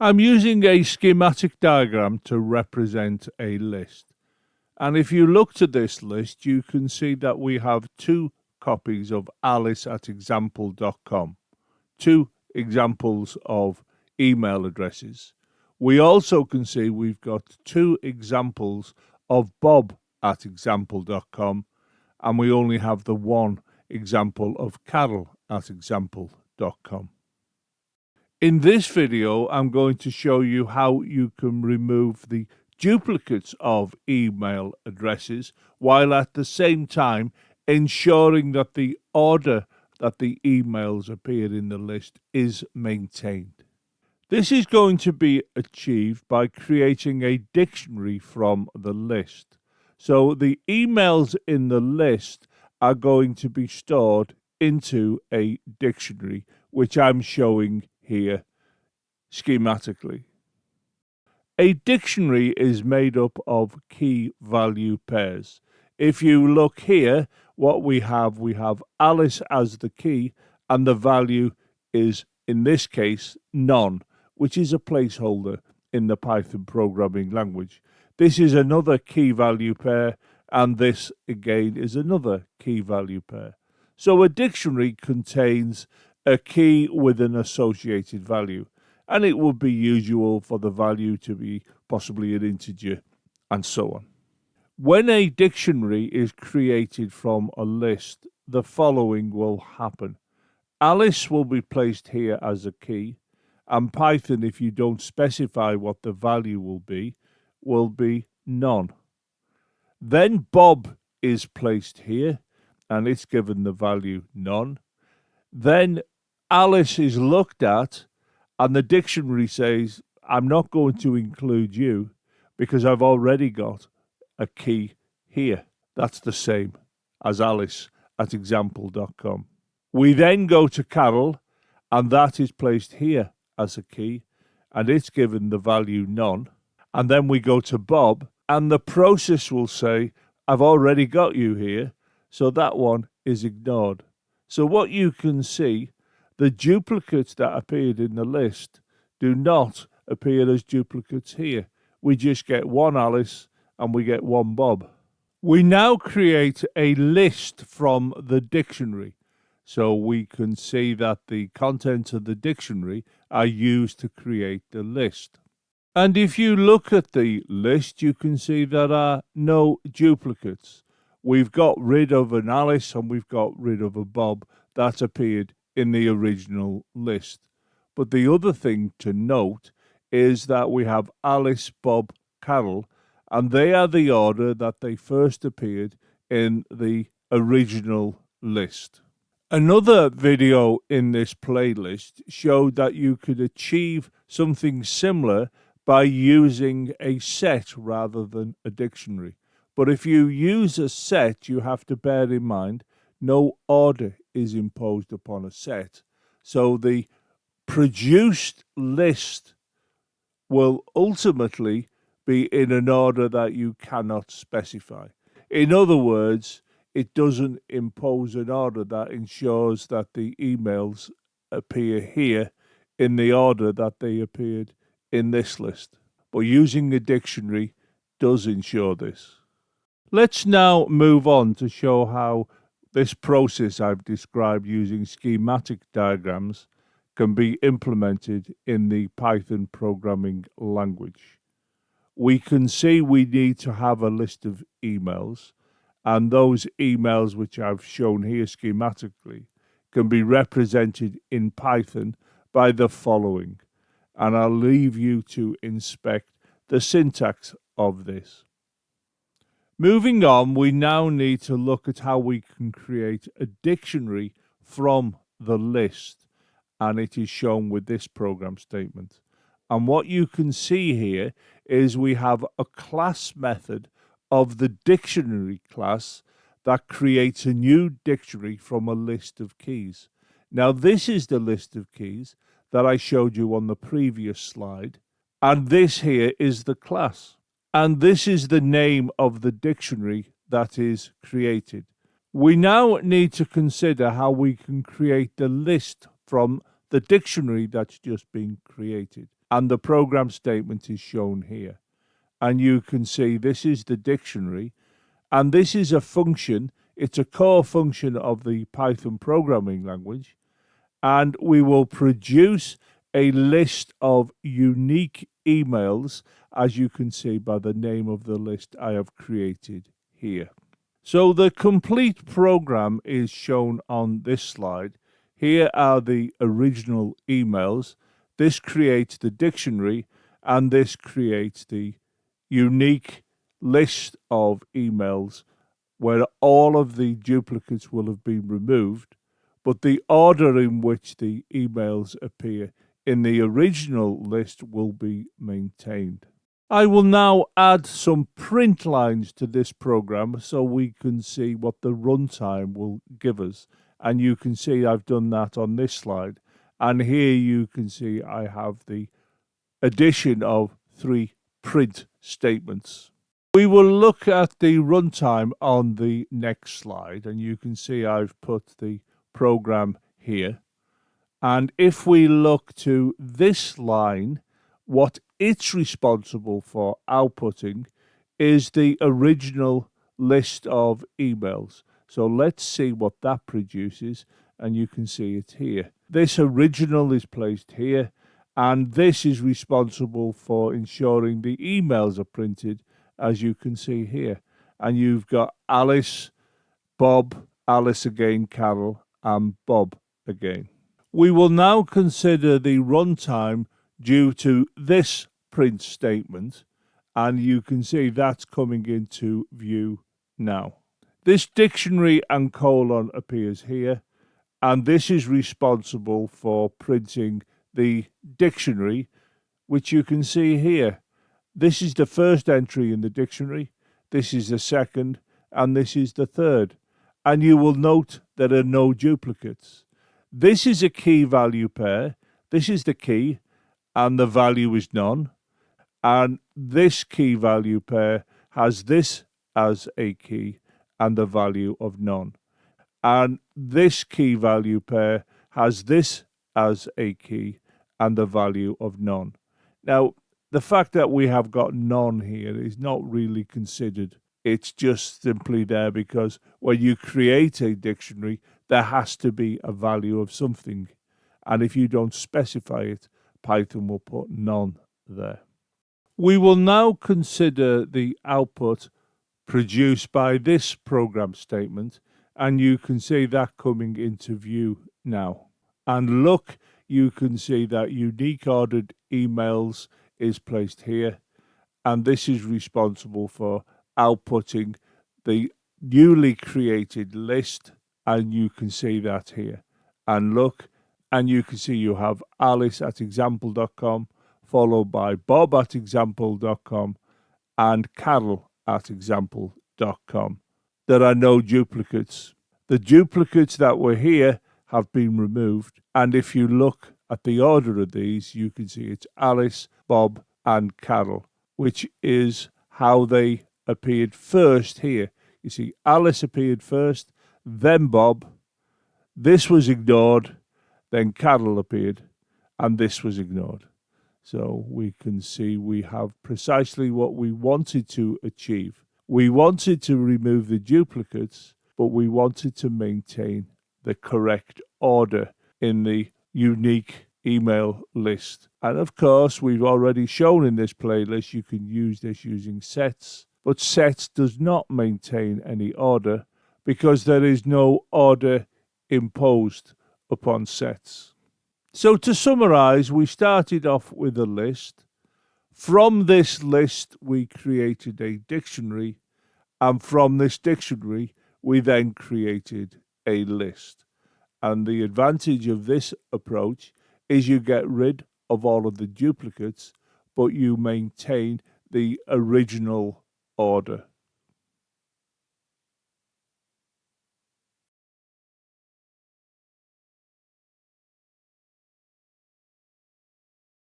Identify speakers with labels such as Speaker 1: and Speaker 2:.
Speaker 1: I'm using a schematic diagram to represent a list. And if you look to this list, you can see that we have two copies of alice@example.com, two examples of email addresses. We also can see we've got two examples of bob@example.com, and we only have the one example of carol@example.com. In this video, I'm going to show you how you can remove the duplicates of email addresses while at the same time ensuring that the order that the emails appear in the list is maintained. This is going to be achieved by creating a dictionary from the list. So the emails in the list are going to be stored into a dictionary, which I'm showing here schematically. A dictionary is made up of key value pairs. If you look here, what we have Alice as the key, and the value is, in this case, none, which is a placeholder in the Python programming language. This is another key value pair, and this again is another key value pair. So a dictionary contains a key with an associated value, and it would be usual for the value to be possibly an integer, and so on. When a dictionary is created from a list, the following will happen. Alice will be placed here as a key, and Python, if you don't specify what the value will be none. Then Bob is placed here, and it's given the value none. Then Alice is looked at, and the dictionary says, I'm not going to include you because I've already got a key here. That's the same as alice@example.com. We then go to Carol, and that is placed here as a key, and it's given the value none. And then we go to Bob, and the process will say, I've already got you here, so that one is ignored. So what you can see, the duplicates that appeared in the list do not appear as duplicates here. We just get one Alice and we get one Bob. We now create a list from the dictionary. So we can see that the contents of the dictionary are used to create the list. And if you look at the list, you can see there are no duplicates. We've got rid of an Alice and we've got rid of a Bob that appeared in the original list. But the other thing to note is that we have Alice, Bob, Carol, and they are the order that they first appeared in the original list. Another video in this playlist showed that you could achieve something similar by using a set rather than a dictionary. But if you use a set, you have to bear in mind no order is imposed upon a set. So the produced list will ultimately be in an order that you cannot specify. In other words, it doesn't impose an order that ensures that the emails appear here in the order that they appeared in this list. But using a dictionary does ensure this. Let's now move on to show how this process I've described using schematic diagrams can be implemented in the Python programming language. We can see we need to have a list of emails, and those emails which I've shown here schematically can be represented in Python by the following, and I'll leave you to inspect the syntax of this. Moving on, we now need to look at how we can create a dictionary from the list, and it is shown with this program statement. And what you can see here is we have a class method of the dictionary class that creates a new dictionary from a list of keys. Now, this is the list of keys that I showed you on the previous slide, and this here is the class. And this is the name of the dictionary that is created. We now need to consider how we can create the list from the dictionary that's just been created. and the program statement is shown here. And you can see this is the dictionary, and this is a function. It's a core function of the Python programming language, and we will produce a list of unique emails, as you can see by the name of the list I have created here. So the complete program is shown on this slide. Here are the original emails. This creates the dictionary, and this creates the unique list of emails where all of the duplicates will have been removed, but the order in which the emails appear in the original list will be maintained. I will now add some print lines to this program so we can see what the runtime will give us. And you can see I've done that on this slide. And here you can see I have the addition of 3 print statements. We will look at the runtime on the next slide, and you can see I've put the program here. And if we look to this line, what it's responsible for outputting is the original list of emails. So let's see what that produces, and you can see it here. This original is placed here, and this is responsible for ensuring the emails are printed, as you can see here. And you've got Alice, Bob, Alice again, Carol, and Bob again. We will now consider the runtime due to this print statement, and you can see that's coming into view now. This dictionary and colon appears here, and this is responsible for printing the dictionary, which you can see here. This is the first entry in the dictionary, this is the second, and this is the third. And you will note there are no duplicates. This is a key value pair. This is the key, and the value is none. And this key value pair has this as a key and the value of none. And this key value pair has this as a key and the value of none. Now, the fact that we have got none here is not really considered. It's just simply there because when you create a dictionary, there has to be a value of something. And if you don't specify it, Python will put none there. We will now consider the output produced by this program statement, and you can see that coming into view now. And look, you can see that unique ordered emails is placed here, and this is responsible for outputting the newly created list, and you can see that here. And look, and you can see you have Alice at example.com, followed by Bob at example.com, and Carol at example.com. There are no duplicates. The duplicates that were here have been removed, and if you look at the order of these, you can see it's Alice, Bob, and Carol, which is how they appeared first here. You see, Alice appeared first, then Bob. This was ignored, then Carol appeared, and this was ignored. So we can see we have precisely what we wanted to achieve. We wanted to remove the duplicates, but we wanted to maintain the correct order in the unique email list. And of course, we've already shown in this playlist you can use this using sets, but sets does not maintain any order because there is no order imposed upon sets. So to summarize, we started off with a list. From this list, we created a dictionary, and from this dictionary, we then created a list. And the advantage of this approach is you get rid of all of the duplicates, but you maintain the original order.